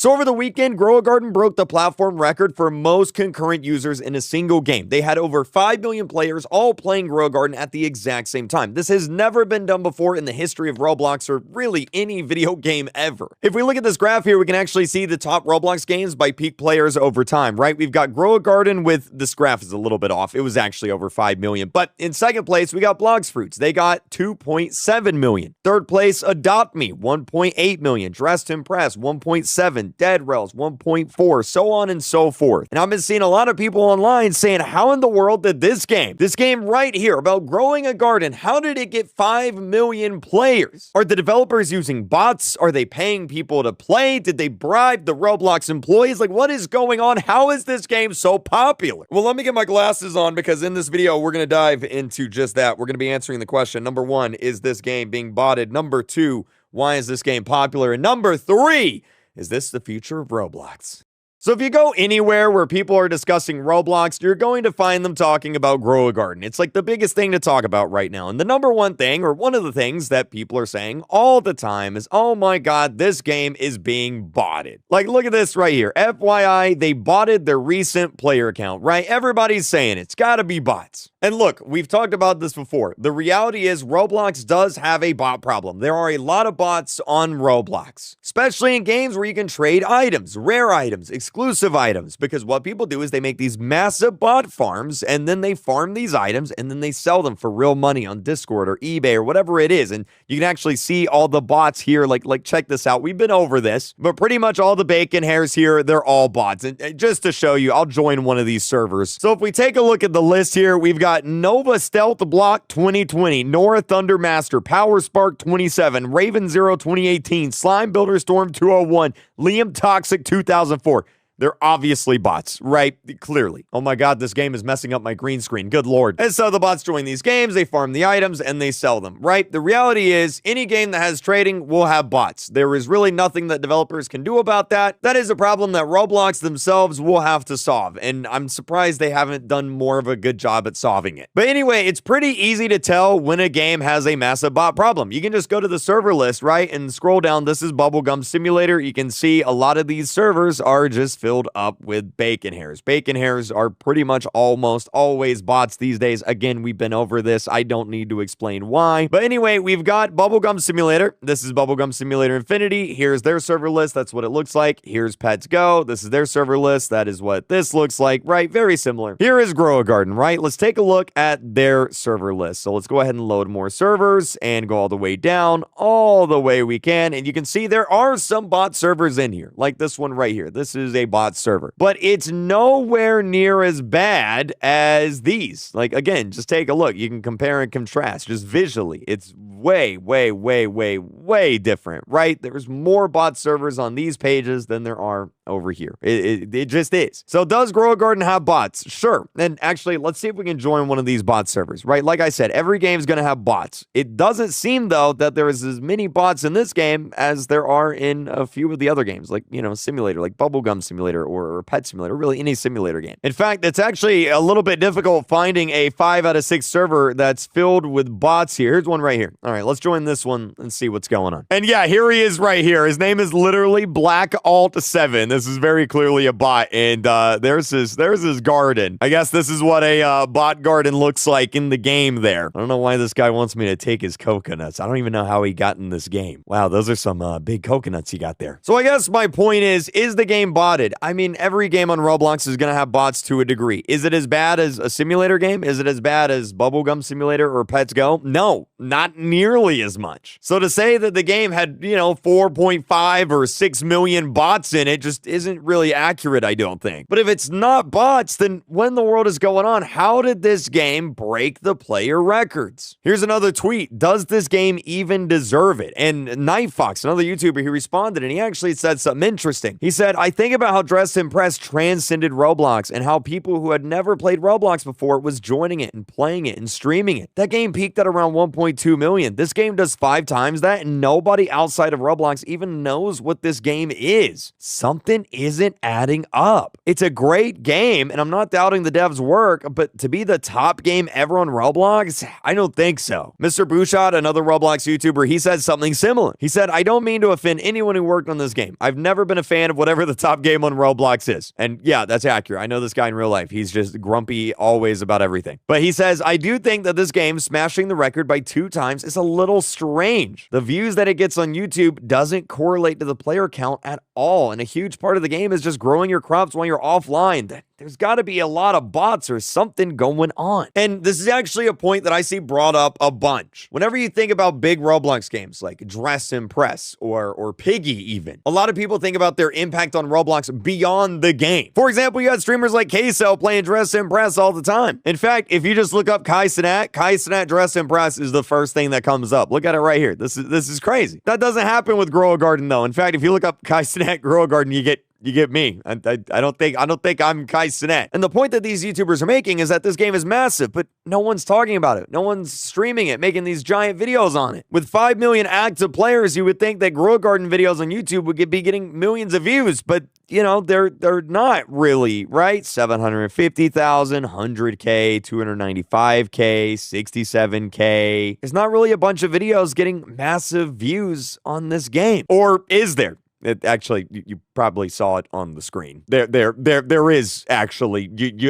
So over the weekend, Grow a Garden broke the platform record for most concurrent users in a single game. They had over 5 million players all playing Grow a Garden at the exact same time. This has never been done before in the history of Roblox or really any video game ever. If we look at this graph here, we can actually see the top Roblox games by peak players over time, right? We've got Grow a Garden with, this graph is a little bit off. It was actually over 5 million. But in second place, we got Blox Fruits. They got 2.7 million. Third place, Adopt Me, 1.8 million. Dress to Impress, 1.7. Dead Rails, 1.4. So on and so forth. And I've been seeing a lot of people online saying, how in the world did this game right here about growing a garden, how did it get 5 million players? Are the developers using bots? Are they paying people to play? Did they bribe the Roblox employees? Like, what is going on? How is this game so popular? Well, let me get my glasses on because in this video, we're going to dive into just that. We're going to be answering the question. Number one, is this game being botted? Number two, why is this game popular? And number three, is this the future of Roblox? So if you go anywhere where people are discussing Roblox, you're going to find them talking about Grow a Garden. It's like the biggest thing to talk about right now. And the number one thing, or one of the things that people are saying all the time is, oh my God, this game is being botted. Like, look at this right here. FYI, they botted their recent player account, right? Everybody's saying it's gotta be bots. And look, we've talked about this before. The reality is Roblox does have a bot problem. There are a lot of bots on Roblox, especially in games where you can trade items, rare items, exclusive items, because what people do is they make these massive bot farms and then they farm these items and then they sell them for real money on Discord or eBay or whatever it is. And you can actually see all the bots here. Like check this out. We've been over this, but pretty much all the bacon hairs here, they're all bots. And just to show you, I'll join one of these servers. So if we take a look at the list here, we've got Nova Stealth Block 2020, Nora Thunder Master, Power Spark 27, Raven Zero 2018, Slime Builder Storm 201, Liam Toxic 2004. They're obviously bots, right? Clearly. Oh my God, this game is messing up my green screen. Good Lord. And so the bots join these games, they farm the items, and they sell them, right? The reality is any game that has trading will have bots. There is really nothing that developers can do about that. That is a problem that Roblox themselves will have to solve, and I'm surprised they haven't done more of a good job at solving it. But anyway, it's pretty easy to tell when a game has a massive bot problem. You can just go to the server list, right, and scroll down. This is Bubblegum Simulator. You can see a lot of these servers are just filled up with bacon hairs. Bacon hairs are pretty much almost always bots these days. Again, we've been over this. I don't need to explain why. But anyway, we've got Bubblegum Simulator. This is Bubblegum Simulator Infinity. Here's their server list. That's what it looks like. Here's Pets Go. This is their server list. That is what this looks like, right? Very similar. Here is Grow a Garden, right? Let's take a look at their server list. So let's go ahead and load more servers and go all the way down, all the way we can. And you can see there are some bot servers in here, like this one right here. This is a bot server, but it's nowhere near as bad as these. Like, again, just take a look. You can compare and contrast just visually. It's way, way, way, way, way different, right? There's more bot servers on these pages than there are over here. It just is. So does Grow a Garden have bots? Sure. And actually, let's see if we can join one of these bot servers, right? Like I said, every game is going to have bots. It doesn't seem, though, that there is as many bots in this game as there are in a few of the other games, like, you know, Simulator, like Bubblegum Simulator or Pet Simulator, really any simulator game. In fact, it's actually a little bit difficult finding a 5 out of 6 server that's filled with bots here. Here's one right here. All right, let's join this one and see what's going on. And yeah, here he is right here. His name is literally Black Alt 7. This is very clearly a bot, and there's his garden. I guess this is what a bot garden looks like in the game there. I don't know why this guy wants me to take his coconuts. I don't even know how he got in this game. Wow, those are some big coconuts he got there. So I guess my point is the game botted? I mean, every game on Roblox is going to have bots to a degree. Is it as bad as a simulator game? Is it as bad as Bubblegum Simulator or Pets Go? No, not nearly as much. So to say that the game had, 4.5 or 6 million bots in it just isn't really accurate, I don't think. But if it's not bots, then what in the world is going on? How did this game break the player records? Here's another tweet. Does this game even deserve it? And Night Fox, another YouTuber, he responded and he actually said something interesting. He said, I think about how Dress to Impress transcended Roblox and how people who had never played Roblox before was joining it and playing it and streaming it. That game peaked at around 1.2 million. million. This game does 5 times that, and nobody outside of Roblox even knows what this game is. Something isn't adding up. It's a great game, and I'm not doubting the devs' work, but to be the top game ever on Roblox, I don't think so. Mr. Bouchot, another Roblox YouTuber, he said something similar. He said, I don't mean to offend anyone who worked on this game. I've never been a fan of whatever the top game on Roblox is. And yeah, that's accurate. I know this guy in real life. He's just grumpy always about everything. But he says, I do think that this game smashing the record by 2 times is a little strange. The views that it gets on YouTube doesn't correlate to the player count at all. And a huge part of the game is just growing your crops while you're offline. There's got to be a lot of bots or something going on. And this is actually a point that I see brought up a bunch. Whenever you think about big Roblox games like Dress Impress or Piggy even, a lot of people think about their impact on Roblox beyond the game. For example, you had streamers like Queso playing Dress Impress all the time. In fact, if you just look up Kai Cenat Dress Impress is the first thing that comes up. Look at it right here. This is crazy. That doesn't happen with Grow a Garden though. In fact, if you look up Kai Cenat Grow a Garden, you get me. I don't think I'm Kai Cenat. And the point that these YouTubers are making is that this game is massive, but no one's talking about it. No one's streaming it, making these giant videos on it. With 5 million active players, you would think that Grow a Garden videos on YouTube would be getting millions of views, but you know, they're not really, right? 750,000, 100K, 295K, 67K. There's not really a bunch of videos getting massive views on this game. Or is there? It actually, you probably saw it on the screen. There is actually.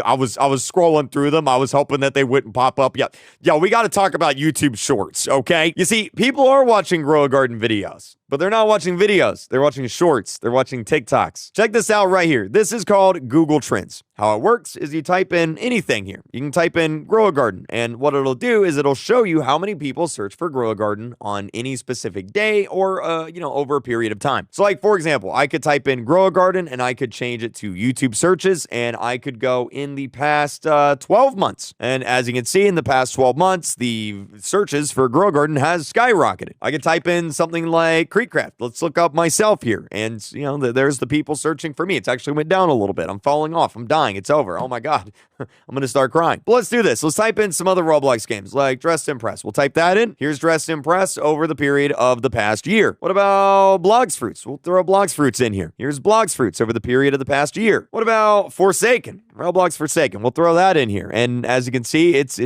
I was scrolling through them. I was hoping that they wouldn't pop up. Yeah, we got to talk about YouTube Shorts, okay? You see, people are watching Grow a Garden videos, but they're not watching videos. They're watching Shorts. They're watching TikToks. Check this out right here. This is called Google Trends. How it works is you type in anything here. You can type in Grow a Garden, and what it'll do is it'll show you how many people search for Grow a Garden on any specific day or over a period of time. So like, for example, I could type in Grow a Garden and I could change it to YouTube searches, and I could go in the past 12 months. And as you can see, in the past 12 months, the searches for Grow a Garden has skyrocketed. I could type in something like Creekcraft. Let's look up myself here. And, there's the people searching for me. It's actually went down a little bit. I'm falling off. I'm dying. It's over. Oh my God. I'm going to start crying. But let's do this. Let's type in some other Roblox games like Dress Impress. We'll type that in. Here's Dress Impress over the period of the past year. What about Blox Fruits? We'll throw Blox Fruits in here. Here's Blox Fruits over the period of the past year. What about Forsaken? Roblox Forsaken. We'll throw that in here. And as you can see, it's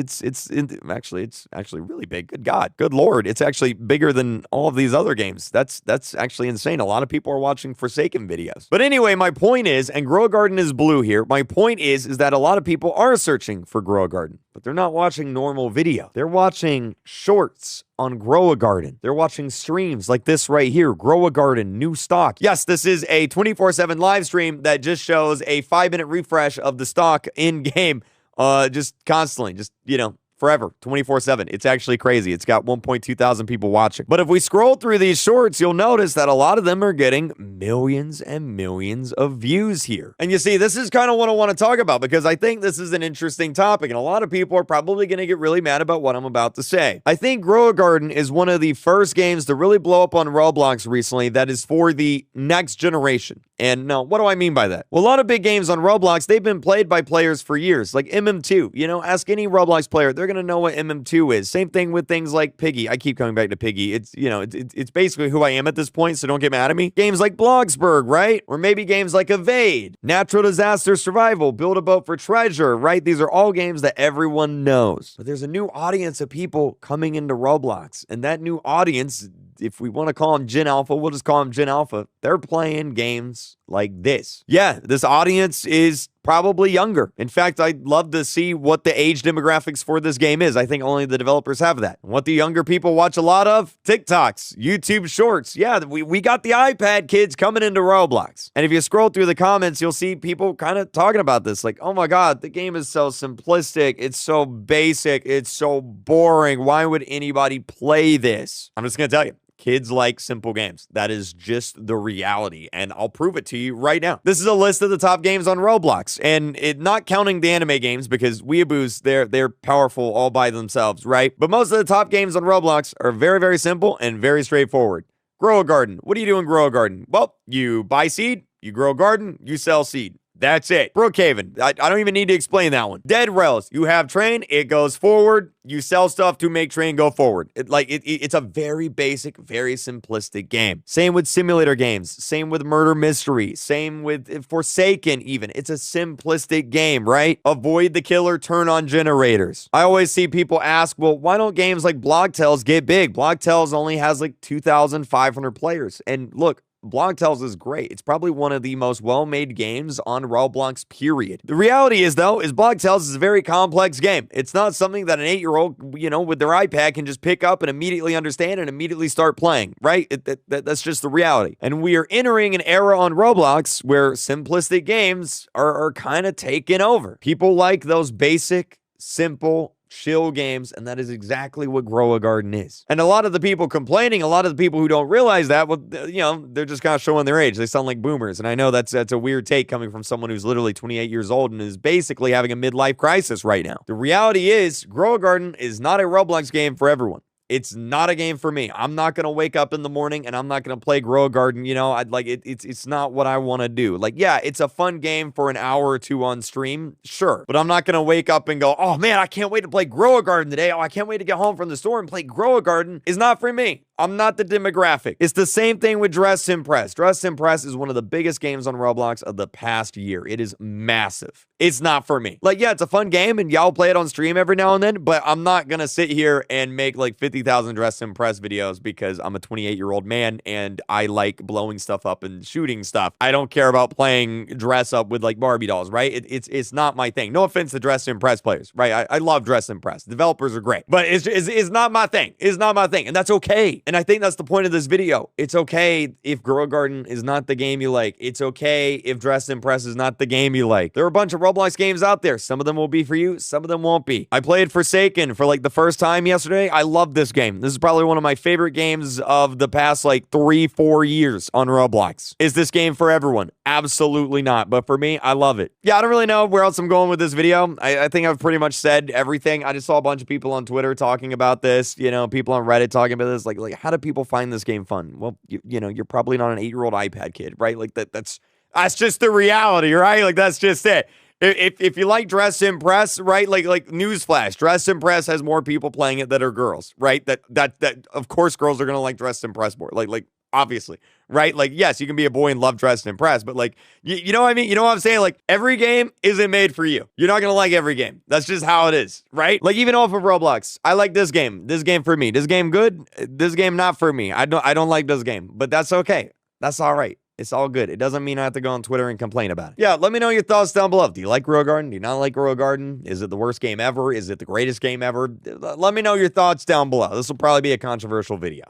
actually really big. Good God. Good Lord. It's actually bigger than all of these other games. That's actually insane. A lot of people are watching Forsaken videos. But anyway, my point is, and Grow a Garden is blue here. My point is that a lot of people are searching for Grow a Garden, but they're not watching normal video. They're watching shorts on Grow a Garden. They're watching streams like this right here, Grow a Garden, new stock. Yes, this is a 24/7 live stream that just shows a 5-minute refresh of the stock in game, just constantly, forever, 24/7. It's actually crazy. It's got 1.2 thousand people watching. But if we scroll through these shorts, you'll notice that a lot of them are getting millions and millions of views here. And you see, this is kind of what I want to talk about because I think this is an interesting topic, and a lot of people are probably going to get really mad about what I'm about to say. I think Grow a Garden is one of the first games to really blow up on Roblox recently that is for the next generation. And now, what do I mean by that? Well, a lot of big games on Roblox, they've been played by players for years, like MM2. Ask any Roblox player, they're going to know what MM2 is. Same thing with things like Piggy. I keep coming back to Piggy. It's basically who I am at this point, so don't get mad at me. Games like Bloxburg, right? Or maybe games like Evade, Natural Disaster Survival, Build a Boat for Treasure, right? These are all games that everyone knows. But there's a new audience of people coming into Roblox, and that new audience, if we want to call them Gen Alpha, we'll just call them Gen Alpha. They're playing games like this. Yeah, this audience is probably younger. In fact, I'd love to see what the age demographics for this game is. I think only the developers have that. And what the younger people watch a lot of? TikToks, YouTube Shorts. Yeah, we got the iPad kids coming into Roblox. And if you scroll through the comments, you'll see people kind of talking about this. Like, oh my God, the game is so simplistic. It's so basic. It's so boring. Why would anybody play this? I'm just going to tell you. Kids like simple games. That is just the reality, and I'll prove it to you right now. This is a list of the top games on Roblox, and not counting the anime games because weeaboos, they're powerful all by themselves, right? But most of the top games on Roblox are very, very simple and very straightforward. Grow a Garden. What do you do in Grow a Garden? Well, you buy seed, you grow a garden, you sell seed. That's it. Brookhaven. I don't even need to explain that one. Dead Rails. You have train, it goes forward. You sell stuff to make train go forward. It's a very basic, very simplistic game. Same with simulator games. Same with murder mystery. Same with Forsaken even. It's a simplistic game, right? Avoid the killer, turn on generators. I always see people ask, well, why don't games like Blocktails get big? Blocktails only has like 2,500 players. And look, Blocktails is great. It's probably one of the most well-made games on Roblox, period. The reality is, though, is Blocktails is a very complex game. It's not something that an 8-year-old, with their iPad can just pick up and immediately understand and immediately start playing, right? That's just the reality. And we are entering an era on Roblox where simplistic games are kind of taking over. People like those basic, simple, chill games, and that is exactly what Grow a Garden is. And a lot of the people complaining, a lot of the people who don't realize that, well, they're just kind of showing their age. They sound like boomers, and I know that's a weird take coming from someone who's literally 28 years old and is basically having a midlife crisis right now. The reality is, Grow a Garden is not a Roblox game for everyone. It's not a game for me. I'm not going to wake up in the morning and I'm not going to play Grow a Garden. It's not what I want to do. Yeah, it's a fun game for an hour or two on stream. Sure. But I'm not going to wake up and go, oh man, I can't wait to play Grow a Garden today. Oh, I can't wait to get home from the store and play Grow a Garden. Is not for me. I'm not the demographic. It's the same thing with Dress Impress. Dress Impress is one of the biggest games on Roblox of the past year. It is massive. It's not for me. Yeah, it's a fun game and y'all play it on stream every now and then, but I'm not going to sit here and make 50,000 Dress Impress videos because I'm a 28-year-old man and I like blowing stuff up and shooting stuff. I don't care about playing dress up with Barbie dolls, right? It's not my thing. No offense to Dress Impress players, right? I love Dress Impress. Developers are great, but it's not my thing. It's not my thing, and that's okay. And I think that's the point of this video. It's okay if Grow a Garden is not the game you like. It's okay if Dress Impress is not the game you like. There are a bunch of Roblox games out there. Some of them will be for you. Some of them won't be. I played Forsaken for the first time yesterday. I love this game. This is probably one of my favorite games of the past 3-4 years on Roblox. Is this game for everyone? Absolutely not. But for me, I love it. Yeah, I don't really know where else I'm going with this video. I think I've pretty much said everything. I just saw a bunch of people on Twitter talking about this. People on Reddit talking about this. How do people find this game fun? Well, you're probably not an 8-year-old iPad kid, right? That's just the reality, right? That's just it. If you like Dress Impress, right? Newsflash, Dress Impress has more people playing it that are girls, right? That of course girls are gonna like Dress Impress more. Obviously, right? Yes, you can be a boy and love Dress Impress, but you know what I mean? You know what I'm saying? Every game isn't made for you. You're not gonna like every game. That's just how it is, right? Even off of Roblox, I like this game. This game for me. This game good. This game not for me. I don't like this game, but that's okay. That's all right. It's all good. It doesn't mean I have to go on Twitter and complain about it. Yeah, let me know your thoughts down below. Do you like Grow a Garden? Do you not like Grow a Garden? Is it the worst game ever? Is it the greatest game ever? Let me know your thoughts down below. This will probably be a controversial video.